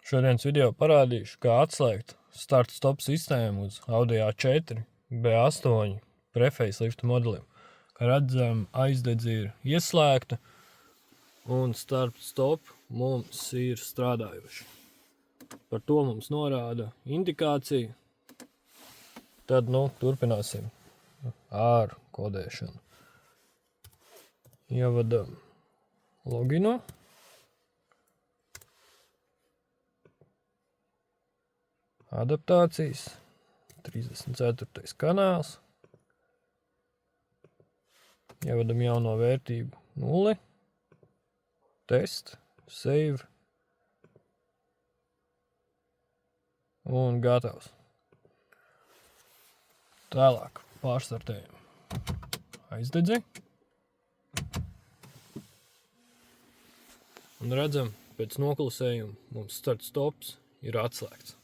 Šodienas video parādīšu, kā atslēgt start-stop sistēmu uz Audi A4 B8 pre-facelifta modelim. Kā redzam, aizdedze ir ieslēgta un start-stop mums ir strādājoši. Par to mums norāda indikācija. Tad, turpināsim ar kodēšanu. Ievadam loginu. Adaptācijas, 34. kanāls. Ievadam jauno vērtību 0. Test, save. Un gatavs. Tālāk pārstartējam aizdedzi. Un redzam, pēc noklusējuma mums start stops ir atslēgts.